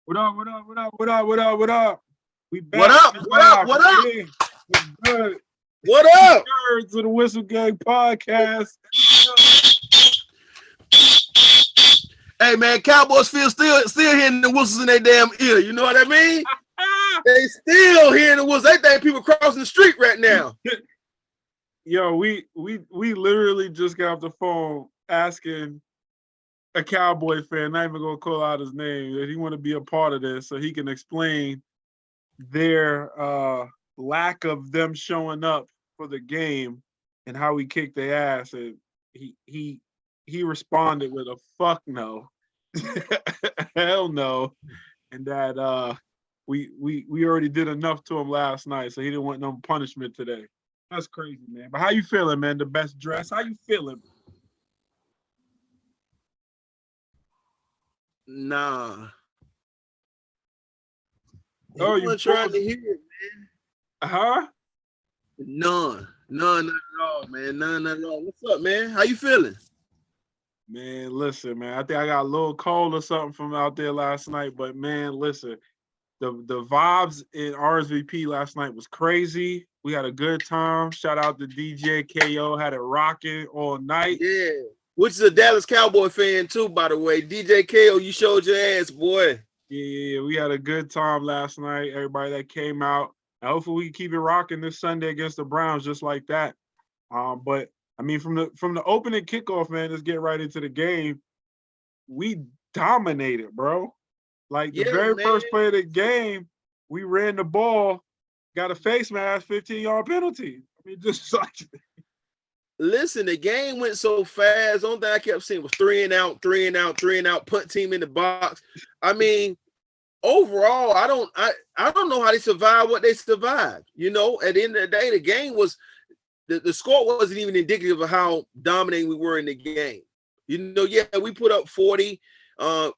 What up? What up? What up? What up? What up? What up? We back. What up? What up? What up? What's good? What up? To the Whistle Gang podcast. Hey man, Cowboys feel still hearing the whistles in their damn ear. You know what I mean? They still hearing the whistles. They think people crossing the street right now. Yo, we literally just got off the phone asking a Cowboy fan, not even gonna call out his name, that he want to be a part of this so he can explain their lack of them showing up for the game and how we kicked their ass. And he responded with a fuck no. Hell no. And that we already did enough to him last night, so he didn't want no punishment today. That's crazy, man. But how you feeling, man? The best dress. How you feeling? Nah. Oh, you trying to hear it, man. Huh? None at all, man. None at all. What's up, man? How you feeling? Man, listen, man. I think I got a little cold or something from out there last night, but man, listen. The vibes in RSVP last night was crazy. We had a good time. Shout out to DJ KO, had it rocking all night. Yeah, which is a Dallas Cowboy fan too, by the way. DJ KO, you showed your ass, boy. Yeah, we had a good time last night. Everybody that came out. And hopefully we can keep it rocking this Sunday against the Browns just like that. But I mean, from the opening kickoff, man, let's get right into the game. We dominated, bro. Like the very first play of the game, we ran the ball, got a face mask, 15-yard penalty. I mean, just like. Listen, the game went so fast. Only thing I kept seeing was 3 and out, punt team in the box. I mean, overall, I don't know how they survived what they survived. You know, at the end of the day, the game was the score wasn't even indicative of how dominating we were in the game. You know, yeah, we put up 40.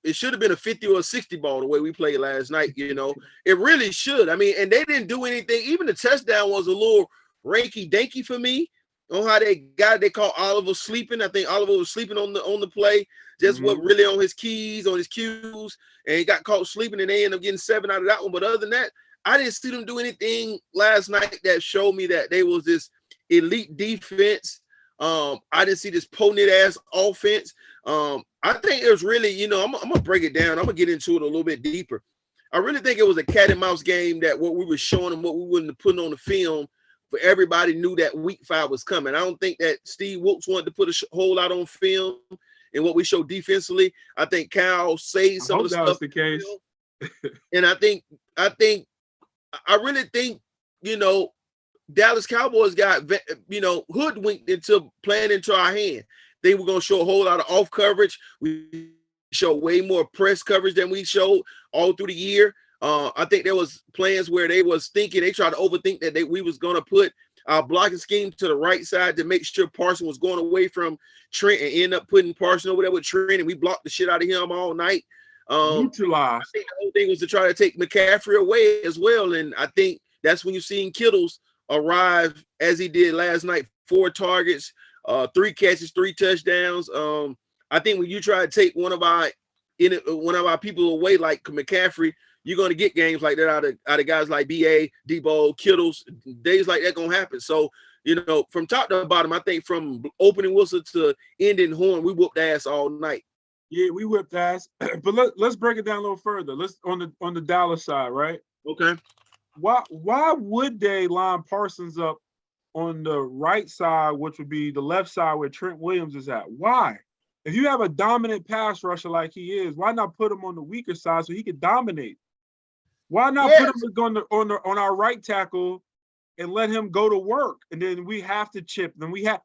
It should have been a 50 or a 60 ball the way we played last night, you know. It really should. I mean, and they didn't do anything. Even the touchdown was a little ranky-danky for me on how they called Oliver sleeping. I think Oliver was sleeping on the play, just what really on his keys, on his cues, and he got caught sleeping, and they ended up getting 7 out of that one. But other than that, I didn't see them do anything last night that showed me that they was this elite defense. I didn't see this potent-ass offense. I think it was really, you know, I'm going to break it down. I'm going to get into it a little bit deeper. I really think it was a cat and mouse game that what we were showing them, what we wouldn't have put on the film, for everybody knew that week 5 was coming. I don't think that Steve Wilkes wanted to put a whole lot on film and what we showed defensively. I think Cal saved some of the stuff. That was the case. And I really think, you know, Dallas Cowboys got, you know, hoodwinked into playing into our hand. They were going to show a whole lot of off coverage. We showed way more press coverage than we showed all through the year. I think there was plans where they was thinking, they tried to overthink that we was going to put our blocking scheme to the right side to make sure Parson was going away from Trent and end up putting Parson over there with Trent, and we blocked the shit out of him all night. Neutralized. I think the whole thing was to try to take McCaffrey away as well, and I think that's when you're seeing Kittles arrive as he did last night. 4 targets, 3 catches, 3 touchdowns. I think when you try to take one of our people away like McCaffrey, you're going to get games like that out of guys like B.A., Debo, Kittles. Days like that going to happen. So, you know, from top to bottom, I think from opening whistle to ending horn, we whooped ass all night. Yeah, we whipped ass. But let's break it down a little further. Let's on the Dallas side, right? Okay. Why would they line Parsons up on the right side, which would be the left side where Trent Williams is at? Why? If you have a dominant pass rusher like he is, why not put him on the weaker side so he could dominate? Why not put him on our right tackle and let him go to work? And then we have to chip. Then there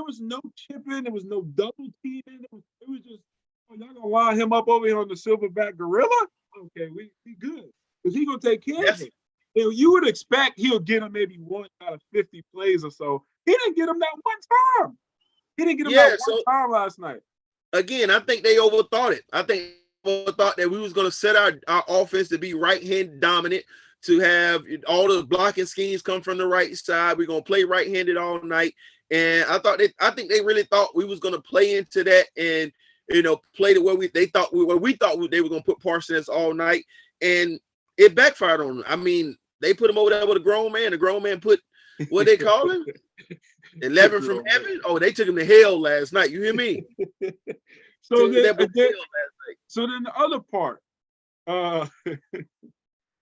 was no chipping. There was no double teaming. It was just, y'all gonna line him up over here on the silverback gorilla? Okay, we good. Because he's gonna take care of it. You would expect he'll get him maybe 1 out of 50 plays or so. He didn't get him that one time. He didn't get him that one time last night. Again, I think they overthought it. I think they overthought that we was going to set our offense to be right-handed dominant, to have all the blocking schemes come from the right side. We're going to play right-handed all night. And I think they really thought we was going to play into that and played it where we thought they were going to put Parsons all night, and it backfired on them. I mean, they put him over there with a grown man. The grown man put what they call him 11 from heaven. Oh, they took him to hell last night. You hear me? So then the other part,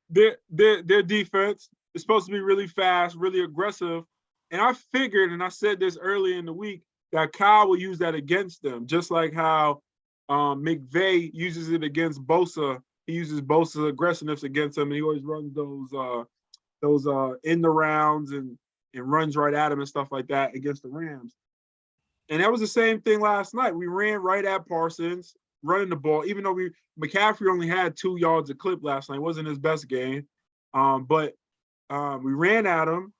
their defense is supposed to be really fast, really aggressive. And I figured, and I said this early in the week, that Kyle will use that against them, just like how McVay uses it against Bosa. He uses Bosa's aggressiveness against him, and he always runs those in the rounds and runs right at him and stuff like that against the Rams. And that was the same thing last night. We ran right at Parsons, running the ball, even though McCaffrey only had 2 yards a clip last night. It wasn't his best game. But we ran at him,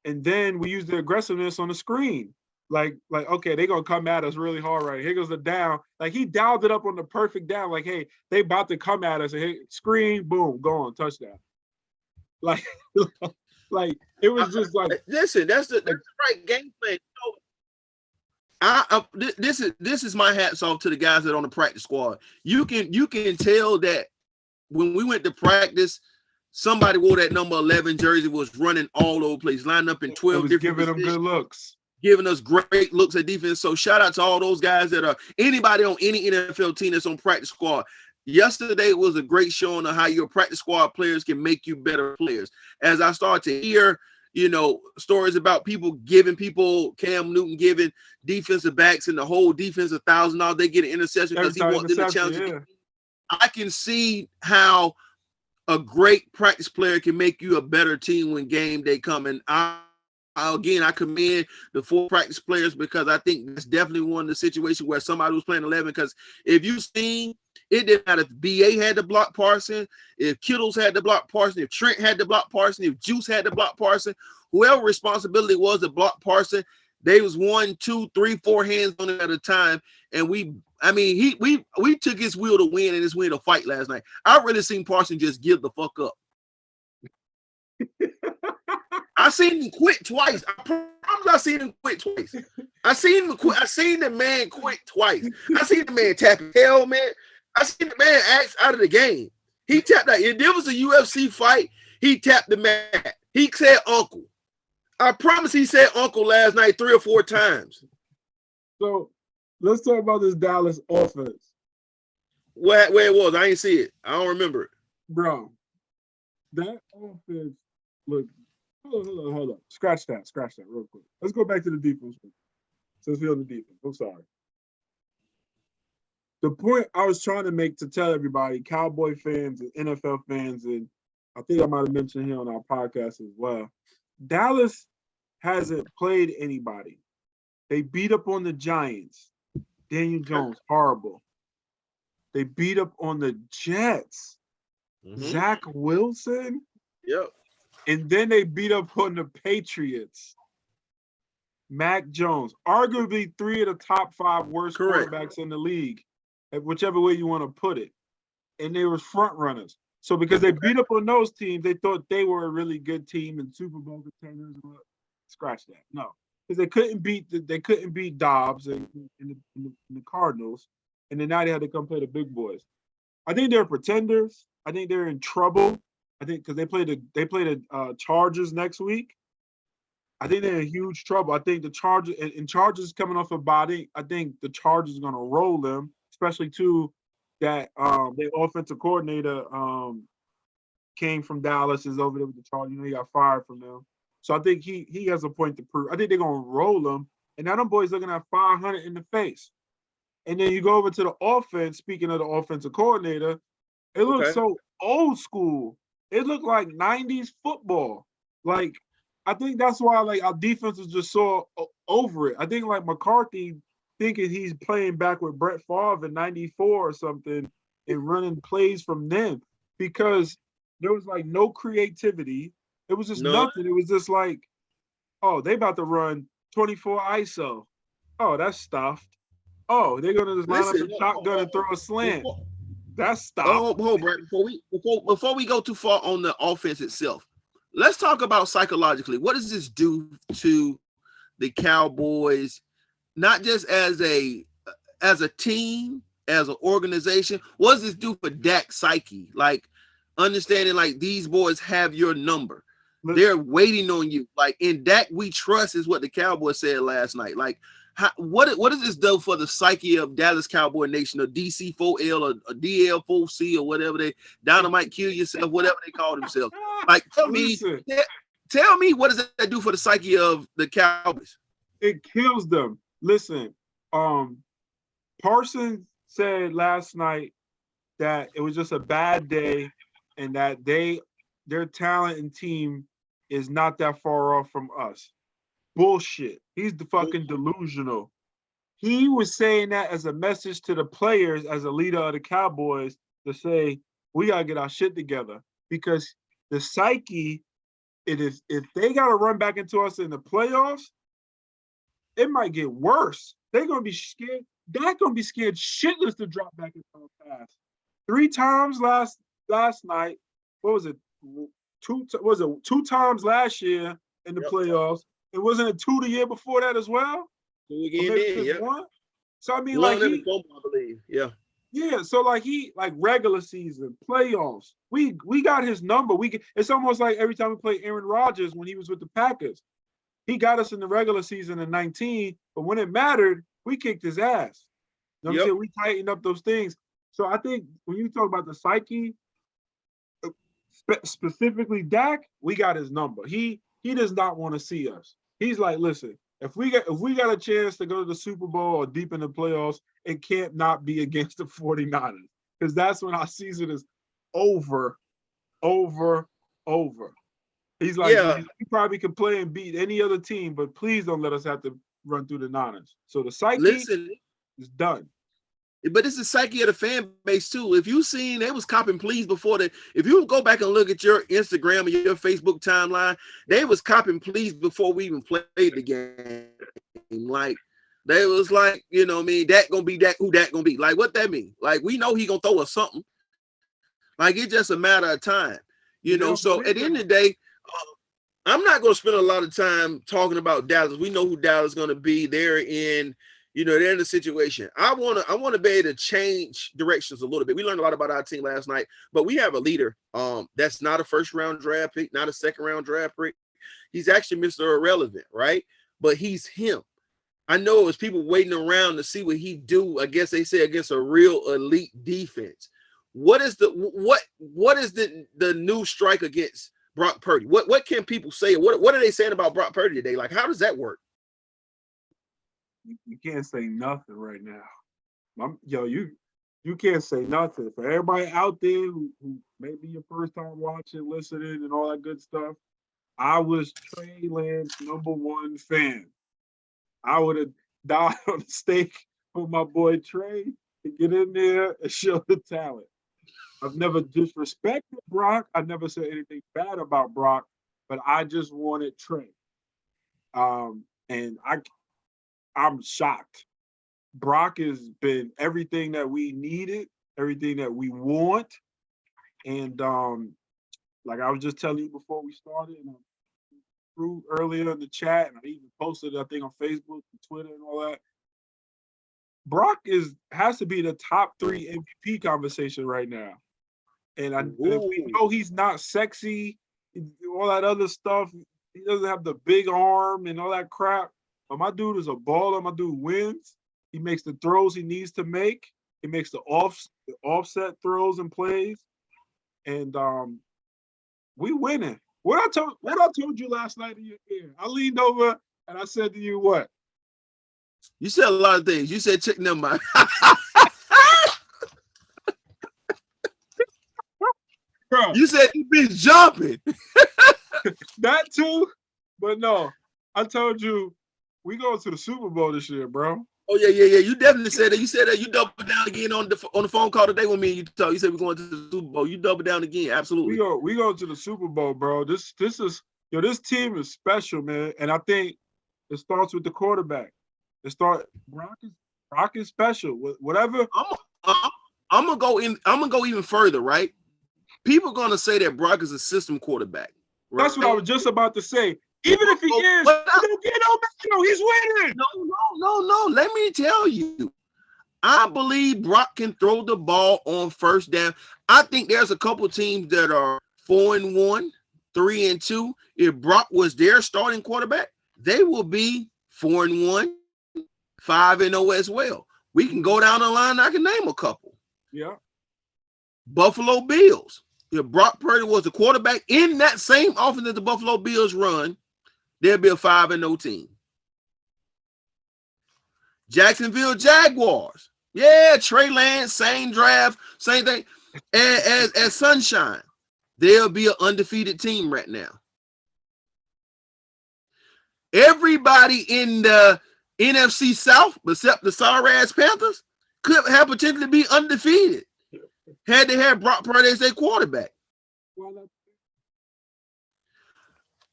and then we used the aggressiveness on the screen. Like, okay, they're going to come at us really hard right here. Goes the down. Like, he dialed it up on the perfect down. Like, hey, they about to come at us. And hey, screen, boom, go on, touchdown. Like, like it was just like. Listen, that's the right game plan. This is my hats off to the guys that are on the practice squad. You can tell that when we went to practice, somebody wore that number 11 jersey, was running all over the place, lined up in 12 different giving them good looks, giving us great looks at defense. So shout out to all those guys that are anybody on any NFL team that's on practice squad. Yesterday was a great showing of how your practice squad players can make you better players. As I start to hear, stories about people Cam Newton giving defensive backs and the whole defense $1,000, they get an interception because he wants them to challenge. Yeah. I can see how a great practice player can make you a better team when game day come. And I commend the 4 practice players, because I think that's definitely one of the situations where somebody was playing 11. Because if you've seen, it didn't matter if BA had to block Parson, if Kittles had to block Parson, if Trent had to block Parson, if Juice had to block Parson, whoever responsibility was to block Parson, they was 1, 2, 3, 4 hands on it at a time. And we took his will to win and his will to fight last night. I really seen Parson just give the fuck up. I seen him quit twice. I promise I seen him quit twice. I seen the man quit twice. I seen the man tap his helmet. I seen the man act out of the game. He tapped out. If there was a UFC fight, he tapped the mat. He said uncle. I promise he said uncle last night 3 or 4 times. So let's talk about this Dallas offense. Where it was, I ain't see it. I don't remember it. Bro, that offense, look, hold on. Scratch that real quick. Let's go back to the defense. Since we're on the defense. I'm sorry. The point I was trying to make to tell everybody, Cowboy fans and NFL fans, and I think I might have mentioned here on our podcast as well, Dallas hasn't played anybody. They beat up on the Giants. Daniel Jones, horrible. They beat up on the Jets. Mm-hmm. Zach Wilson. Yep. And then they beat up on the Patriots. Mac Jones, arguably 3 of the top 5 worst quarterbacks in the league, whichever way you want to put it. And they were front runners. So because they beat up on those teams, they thought they were a really good team and Super Bowl contenders. Scratch that. No. Because they couldn't beat Dobbs and the Cardinals. And then now they had to come play the big boys. I think they're pretenders. I think they're in trouble. I think because they play the Chargers next week. I think they're in huge trouble. I think the Chargers coming off a body. I think the Chargers are going to roll them, especially too that their offensive coordinator came from Dallas, is over there with the Chargers. He got fired from them. So I think he has a point to prove. I think they're going to roll them. And now them boys looking at 500 in the face. And then you go over to the offense, speaking of the offensive coordinator, it looks so old school. It looked like 90s football. Like, I think that's why our defense is just so over it. I think McCarthy thinking he's playing back with Brett Favre in 94 or something and running plays from them, because there was no creativity. It was just nothing. It was just they about to run 24 ISO. Oh, that's stuffed. Oh, they're gonna just line up a shotgun and throw a slant. That's stuffed. Oh, Brett, before we go too far on the offense itself, let's talk about psychologically. What does this do to the Cowboys, not just as a as a team, as an organization, what does this do for Dak's psyche? Like understanding like these boys have your number. They're waiting on you. Like in Dak, we trust is what the Cowboys said last night. Like what does this do for the psyche of Dallas Cowboy Nation or DC4L or DL4C or whatever they Dynamite Kill Yourself, whatever they call themselves? Like tell me what does that do for the psyche of the Cowboys? It kills them. Listen, Parsons said last night that it was just a bad day and that their talent and team is not that far off from us. Bullshit. He's the fucking delusional. He was saying that as a message to the players as a leader of the Cowboys to say, we got to get our shit together because the psyche, it is if they got to run back into us in the playoffs, it might get worse. They're going to be scared. They're going to be scared shitless to drop back into the pass. 3 times last night. What was it? 2 times last year in the playoffs? It wasn't a 2 the year before that as well. 2 again, yeah. So I mean, I believe, yeah. Yeah, so like regular season, playoffs, we got his number. It's almost like every time we play Aaron Rodgers when he was with the Packers. He got us in the regular season in 19, but when it mattered, we kicked his ass. You know what I'm saying? We tightened up those things. So I think when you talk about the psyche, specifically Dak, we got his number. He does not want to see us. He's like, listen, if we got a chance to go to the Super Bowl or deep in the playoffs, it can't not be against the 49ers because that's when our season is over. He's like, we probably can play and beat any other team, but please don't let us have to run through the Niners. So the psyche is done. But it's the psyche of the fan base too. If you seen they was copping pleas before that, if you go back and look at your Instagram or your Facebook timeline, they was copping pleas before we even played the game. Like they was like, you know what I mean, Dak gonna be Dak, who Dak gonna be? Like what that mean? Like we know he gonna throw us something. Like it's just a matter of time, you know. So at the end of the day, I'm not gonna spend a lot of time talking about Dallas. We know who Dallas is gonna be. They're in the situation. I want to be able to change directions a little bit. We learned a lot about our team last night, but we have a leader that's not a first-round draft pick, not a second-round draft pick. He's actually Mr. Irrelevant, right? But he's him. I know it was people waiting around to see what he do, I guess they say, against a real elite defense. What is the new strike against Brock Purdy? What can people say? What are they saying about Brock Purdy today? Like, how does that work? You can't say nothing right now. You can't say nothing. For everybody out there who may be your first time watching, listening, and all that good stuff, I was Trey Lance's #1 fan. I would have died on the stake for my boy Trey to get in there and show the talent. I've never disrespected Brock. I never said anything bad about Brock, but I just wanted Trey. And I'm shocked. Brock has been everything that we needed, everything that we want. And like I was just telling you before we started, and through earlier in the chat, and I even posted, I think, on Facebook and Twitter and all that. Brock has to be the top 3 MVP conversation right now. And we know he's not sexy, all that other stuff. He doesn't have the big arm and all that crap. But my dude is a baller. My dude wins. He makes the throws he needs to make. He makes the offset throws and plays. And we winning. What I told you last night in your ear. I leaned over and I said to you what? You said a lot of things. You said check them out. Bro, you said you been jumping. That too, but no. I told you we going to the Super Bowl this year, bro. Oh yeah. You definitely said that. You said that. You doubled down again on the phone call today with me. And you talk. You said we're going to the Super Bowl. You doubled down again. Absolutely. We go to the Super Bowl, bro. This is this team is special, man. And I think it starts with the quarterback. Brock is special. Whatever. I'm gonna go in. I'm gonna go even further. Right. People are gonna say that Brock is a system quarterback. Right? That's what I was just about to say. Even if he is, he's winning. No. Let me tell you. I believe Brock can throw the ball on first down. I think there's a couple teams that are 4-1, 3-2. If Brock was their starting quarterback, they will be 4-1, 5-0 as well. We can go down the line. I can name a couple. Yeah. Buffalo Bills. If Brock Purdy was the quarterback in that same offense that the Buffalo Bills run, they'll be a 5-0 team. Jacksonville Jaguars. Yeah, Trey Lance, same draft, same thing as Sunshine. They'll be an undefeated team right now. Everybody in the NFC South, except the sorry-ass Panthers, could have potentially be undefeated had they had Brock Purdy as their quarterback.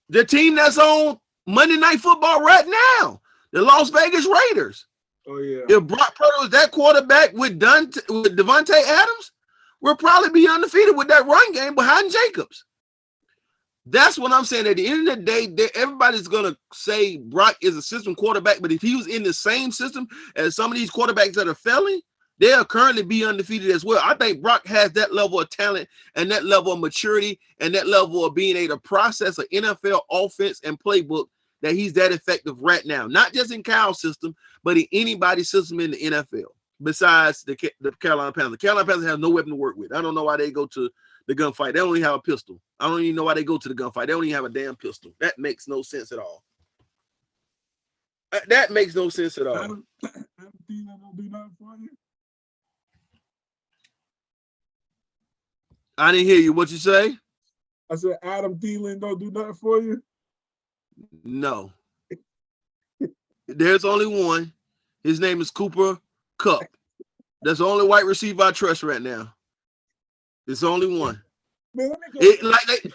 The team that's on Monday Night Football right now, the Las Vegas Raiders. Oh, yeah. If Brock Purdy was that quarterback with Devontae Adams, we'll probably be undefeated with that run game behind Jacobs. That's what I'm saying. At the end of the day, everybody's going to say Brock is a system quarterback, but if he was in the same system as some of these quarterbacks that are failing, they'll currently be undefeated as well. I think Brock has that level of talent and that level of maturity and that level of being able to process an NFL offense and playbook that he's that effective right now. Not just in Kyle's system, but in anybody's system in the NFL besides the Carolina Panthers. The Carolina Panthers have no weapon to work with. I don't know why they go to the gunfight. They only have a pistol. I don't even know why they go to the gunfight. They don't even have a damn pistol. That makes no sense at all. That makes no sense at all. I didn't hear you. What you say? I said Adam Thielen don't do nothing for you. No. There's only one. His name is Cooper Kupp. That's the only white receiver I trust right now. It's only one. Man,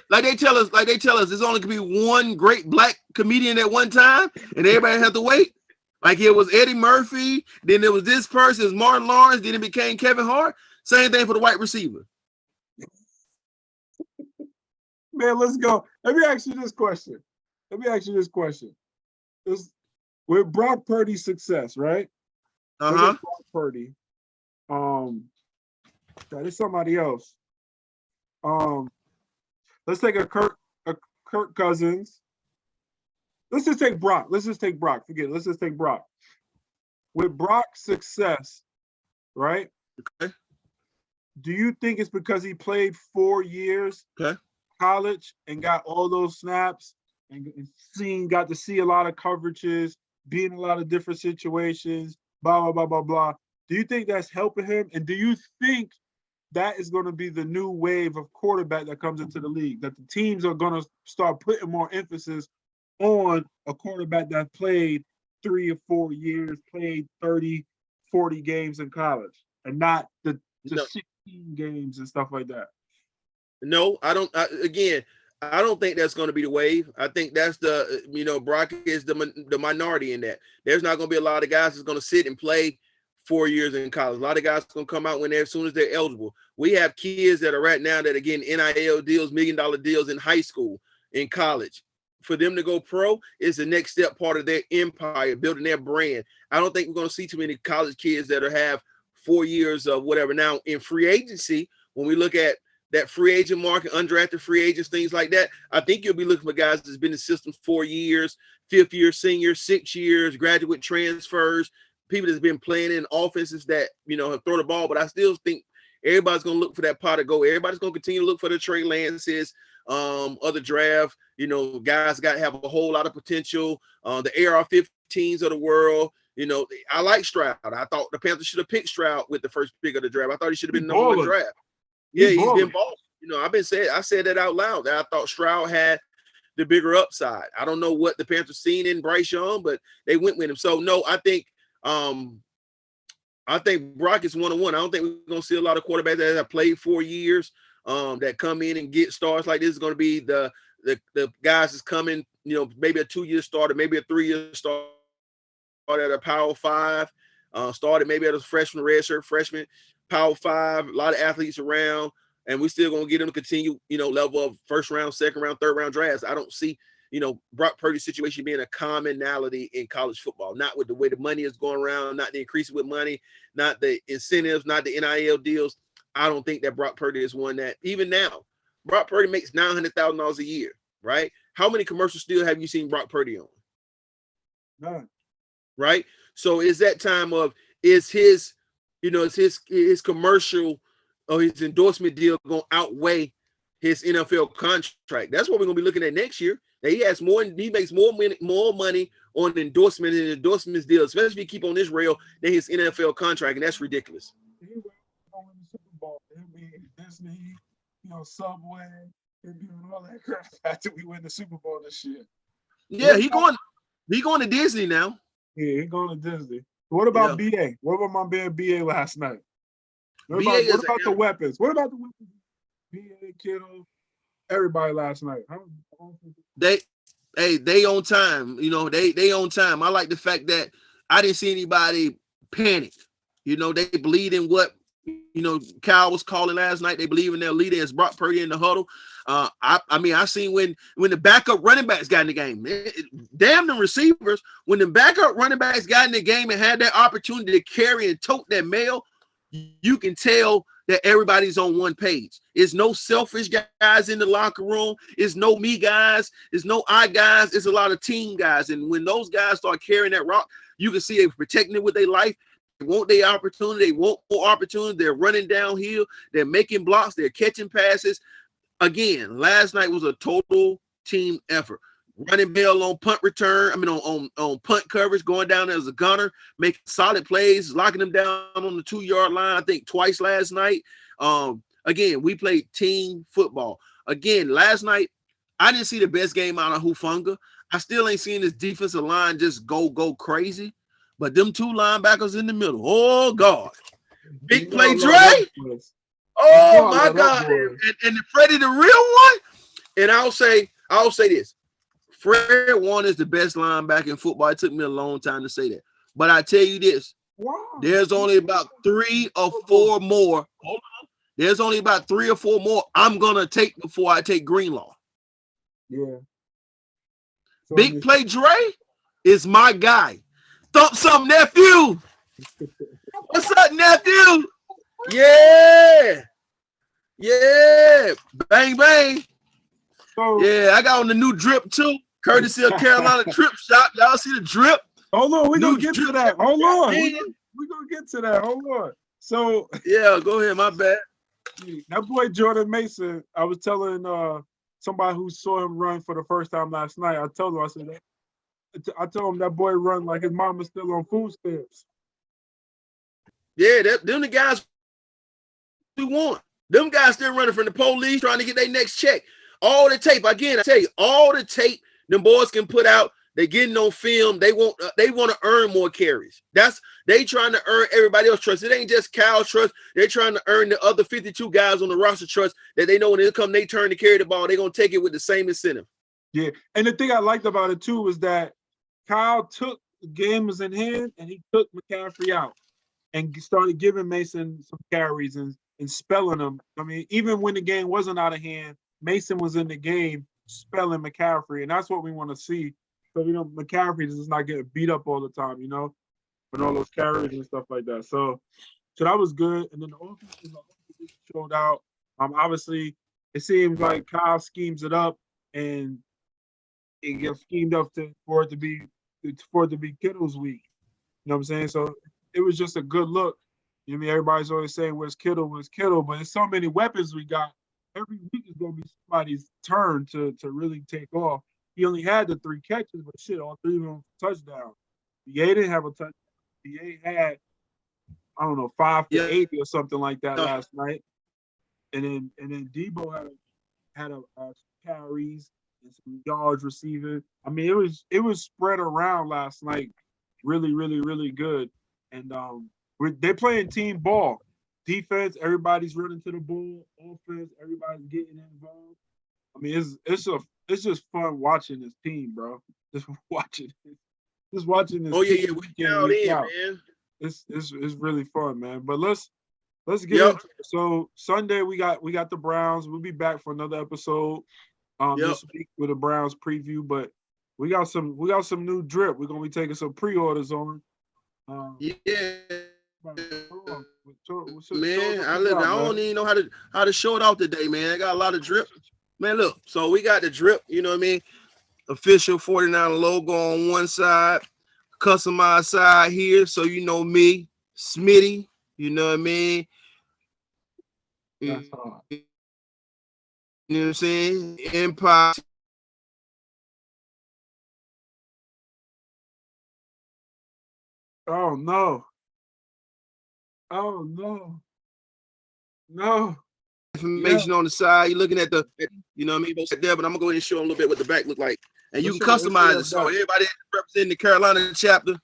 like they tell us, there's only gonna be one great black comedian at one time, and everybody have to wait. Like it was Eddie Murphy, then there was this person, it's Martin Lawrence, then it became Kevin Hart. Same thing for the white receiver. Man, let's go. Let me ask you this question. With Brock Purdy's success, right? Brock Purdy. There's somebody else. Let's take a Kirk Cousins. Let's just take Brock. Forget it. Let's just take Brock. With Brock's success, right? Okay. Do you think it's because he played 4 years college and got all those snaps and got to see a lot of coverages, be in a lot of different situations, blah, blah, blah, blah, blah. Do you think that's helping him? And do you think that is going to be the new wave of quarterback that comes into the league, that the teams are going to start putting more emphasis on a quarterback that played 3 or 4 years, played 30, 40 games in college, and not the 16 games and stuff like that? No, I don't. I don't think that's going to be the wave. I think that's Brock is the minority in that. There's not going to be a lot of guys that's going to sit and play 4 years in college. A lot of guys are going to come out as soon as they're eligible. We have kids that are right now that are getting NIL deals, $1 million deals in high school, in college. For them to go pro is the next step, part of their empire, building their brand. I don't think we're going to see too many college kids that have 4 years of whatever. Now, in free agency, when we look at that free agent market, undrafted free agents, things like that, I think you'll be looking for guys that's been in the system 4 years, 5th year senior, 6 years, graduate transfers, people that's been playing in offenses that, have thrown the ball. But I still think everybody's going to look for that pot of gold. Everybody's going to continue to look for the Trey Lances, other draft, guys got to have a whole lot of potential. The AR-15s of the world, I like Stroud. I thought the Panthers should have picked Stroud with the first pick of the draft. I thought he should have been number one draft. Yeah, he's been balling. I said that out loud, that I thought Stroud had the bigger upside. I don't know what the Panthers seen in Bryce Young, but they went with him. So no, I think Brock is 1-on-1. I don't think we're gonna see a lot of quarterbacks that have played 4 years that come in and get starts like this. Is gonna be the guys that's coming, maybe a 2-year starter, maybe a 3-year starter at a Power 5, started maybe as a freshman, redshirt freshman, Power 5, a lot of athletes around, and we're still gonna get them to continue, level of first round, second round, third round drafts. I don't see, Brock Purdy's situation being a commonality in college football, not with the way the money is going around, not the increase with money, not the incentives, not the NIL deals. I don't think that Brock Purdy is one that, even now, Brock Purdy makes $900,000 a year, right? How many commercials still have you seen Brock Purdy on? None. Right? So is that time of, is his commercial or his endorsement deal going to outweigh his NFL contract? That's what we're going to be looking at next year. That he makes more money on endorsement and endorsements deal, especially if he keep on this rail, than his NFL contract, and that's ridiculous. He will win the Super Bowl. He'll be Disney, Subway. He'll be doing all that crap after we win the Super Bowl this year. Yeah, he going to Disney now. Yeah, he's going to Disney. What about BA? What about my man BA last night? What about the weapons? What about the weapons? BA, Kittle, everybody last night. They on time. They on time. I like the fact that I didn't see anybody panic. They believe in what Cal was calling last night. They believe in their leader as Brock Purdy in the huddle. I seen when the backup running backs got in the game, damn the receivers, when the backup running backs got in the game and had that opportunity to carry and tote that mail, you can tell that everybody's on one page. It's no selfish guys in the locker room. It's no me guys. It's no I guys. It's a lot of team guys. And when those guys start carrying that rock, you can see they're protecting it with their life. They want their opportunity. They want more opportunity. They're running downhill. They're making blocks. They're catching passes. Again, last night was a total team effort. Running bail on punt return. On punt coverage, going down there as a gunner, making solid plays, locking them down on the 2-yard line, I think twice last night. Again, we played team football. Again, last night, I didn't see the best game out of Hufanga. I still ain't seen this defensive line just go crazy. But them two linebackers in the middle, oh, God. Big play, Dre. Oh, my God. And Freddie, the real one. And I'll say this. Fred Warner is the best linebacker in football. It took me a long time to say that. But I tell you this, there's only about 3 or 4 more. Hold on. There's only about 3 or 4 more I'm going to take before I take Greenlaw. Yeah. So Big play Dre is my guy. Thump some, nephew. What's up, nephew? Yeah. Yeah. Bang, bang. So, yeah, I got on the new drip too. Courtesy of Carolina Trip Shop. Y'all see the drip? Hold on, we're going to get to that. Hold on. We're going to get to that. Hold on. So, yeah, go ahead. My bad. That boy Jordan Mason, I was telling somebody who saw him run for the first time last night, I told him that boy run like his mama's still on food stamps. Yeah, them the guys we want. Them guys still running from the police trying to get their next check. All the tape, again, I tell you, all the tape them boys can put out, they getting on film. They want to earn more carries. They trying to earn everybody else trust. It ain't just Cal's trust. They're trying to earn the other 52 guys on the roster trust that they know when it come they turn to carry the ball, they're going to take it with the same incentive. Yeah, and the thing I liked about it too was that Kyle took the game was in hand and he took McCaffrey out and started giving Mason some carries and spelling them. I mean, even when the game wasn't out of hand, Mason was in the game spelling McCaffrey, and that's what we want to see. So, McCaffrey is not getting beat up all the time, with all those carries and stuff like that. So that was good. And then the offense showed out. Obviously, it seems like Kyle schemes it up, and it gets schemed up for it to be Kittle's week. You know what I'm saying? So it was just a good look. Everybody's always saying, where's Kittle? But there's so many weapons we got. Every week is going to be somebody's turn to really take off. He only had the 3 catches, but shit, all 3 of them touchdowns. BA didn't have a touchdown. BA had, 5 for 80 or something like that last night. And then Debo had a carries and some yards receiving. I mean, it was spread around last night, really, really, really good. And they're playing team ball. Defense, everybody's running to the ball. Offense, everybody's getting involved. I mean, it's just fun watching this team, bro. Just watching this. Oh yeah, we out in, man. It's really fun, man. But let's get into it. So Sunday we got the Browns. We'll be back for another episode. this week with a Browns preview, but we got some new drip. We're gonna be taking some pre-orders on. Yeah. Show Man, us I what you got, don't man. even know how to show it off today, man. I got a lot of drip. Man, look, so we got the drip, you know what I mean? Official 49 logo on one side, customized side here, so you know me, Smitty, you know what I mean? That's hard. You know what I'm saying? Empire. Oh no. Oh no. No. Information on the side. You're looking at the, you know what I mean? Both there, but I'm gonna go ahead and show a little bit what the back look like. And you can customize it. So everybody representing the Carolina chapter.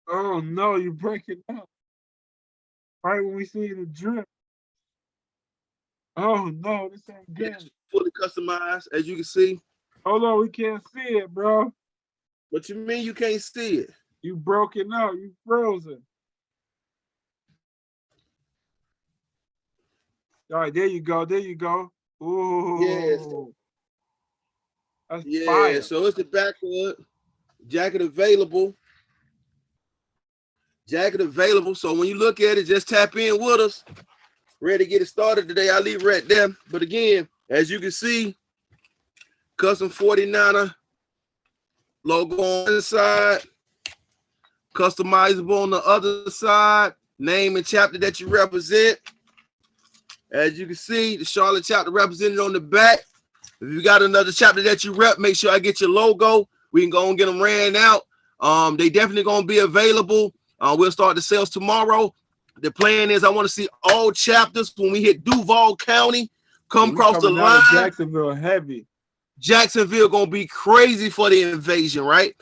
Oh no, you break it up. Right when we see the drip. Oh no, this ain't good. It's fully customized, as you can see. Hold on, we can't see it, bro. What you mean you can't see it? You broken out. You frozen. All right, there you go. There you go. Ooh. Yes. That's fire. So it's the backwood. Jacket available. So when you look at it, just tap in with us. Ready to get it started today. I'll leave right there. But again, as you can see, custom 49er logo on the side, customizable on the other side, name and chapter that you represent. As you can see, the Charlotte chapter represented on the back. If you got another chapter that you rep, make sure I get your logo. We can go and get them ran out. They definitely gonna be available. We'll start the sales tomorrow. The plan is I want to see all chapters when we hit Duval County come across the line. Jacksonville heavy. Jacksonville gonna be crazy for the invasion, right?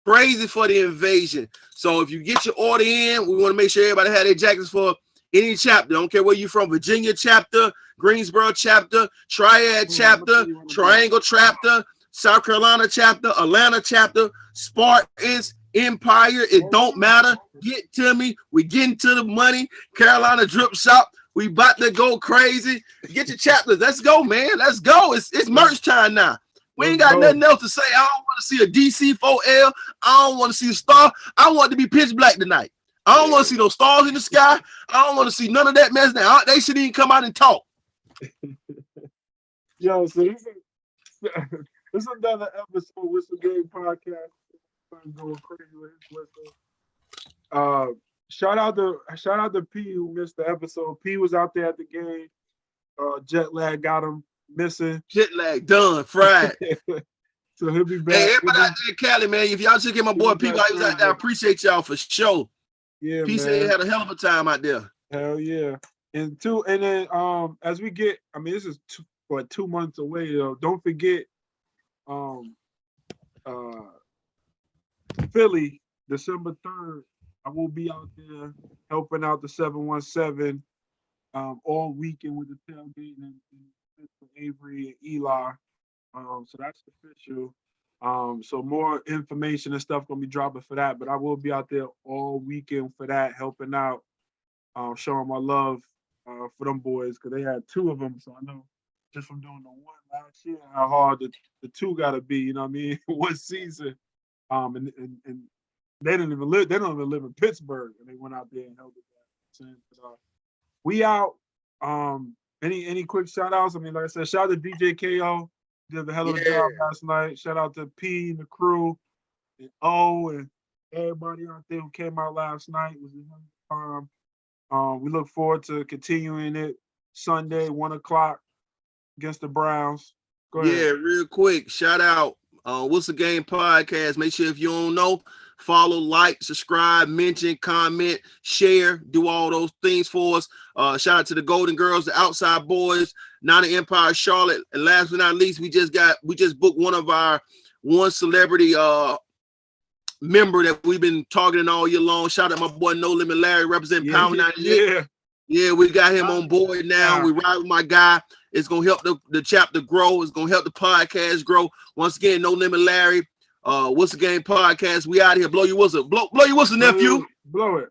Crazy for the invasion. So if you get your order in, we want to make sure everybody had their jackets for any chapter. Don't care where you're from. Virginia chapter, Greensboro chapter, Triad chapter, Triangle chapter, South Carolina chapter, Atlanta chapter, Spartans, Empire. It don't matter. Get to me. We getting to the money. Carolina Drip Shop. We about to go crazy. Get your chapters. Let's go, man. Let's go. It's merch time now. We ain't got nothing else to say. I don't want to see a DC4L. I don't want to see a star. I want it to be pitch black tonight. I don't want to see no stars in the sky. I don't want to see none of that mess now. They should even come out and talk. Yo, so this is another episode with the Game Podcast. Going crazy with his whistle. Shout out to P who missed the episode. P was out there at the game. Jet lag got him missing. Jet lag done, fried. So he'll be back. Hey, everybody out there in Cali, man. If y'all should get my boy P while he was out there, I appreciate y'all for sure. Yeah, P said he had a hell of a time out there. Hell yeah. And then as we get, I mean, this is 2 months away, though. Don't forget Philly, December 3rd. I will be out there helping out the 717 all weekend with the tailgate and Avery and Eli. So that's official. So more information and stuff gonna be dropping for that, but I will be out there all weekend for that, helping out, showing my love for them boys because they had 2 of them. So I know just from doing the one last year how hard the 2 gotta be. You know what I mean? One season. And they don't even live in Pittsburgh, and they went out there and held it down. But, we out. Any quick shout outs? I mean, like I said, shout out to DJ KO. Did a hell of a job last night. Shout out to P and the crew and O and everybody out there who came out last night. It was a time. We look forward to continuing it Sunday, 1:00 against the Browns. Go ahead. Yeah, real quick. Shout out. What's the Game Podcast? Make sure if you don't know, follow, like, subscribe, mention, comment, share, do all those things for us. Shout out to the Golden Girls, the Outside Boys, Now the Empire Charlotte. And last but not least, we just booked one celebrity member that we've been targeting all year long. Shout out my boy No Limit Larry, representing Power 98. Yeah, we got him on board now. We ride with my guy. It's gonna help the chapter grow. It's gonna help the podcast grow. Once again, No Limit Larry. What's the Game Podcast? We out here. Blow your whistle. Blow your whistle, nephew. Blow it.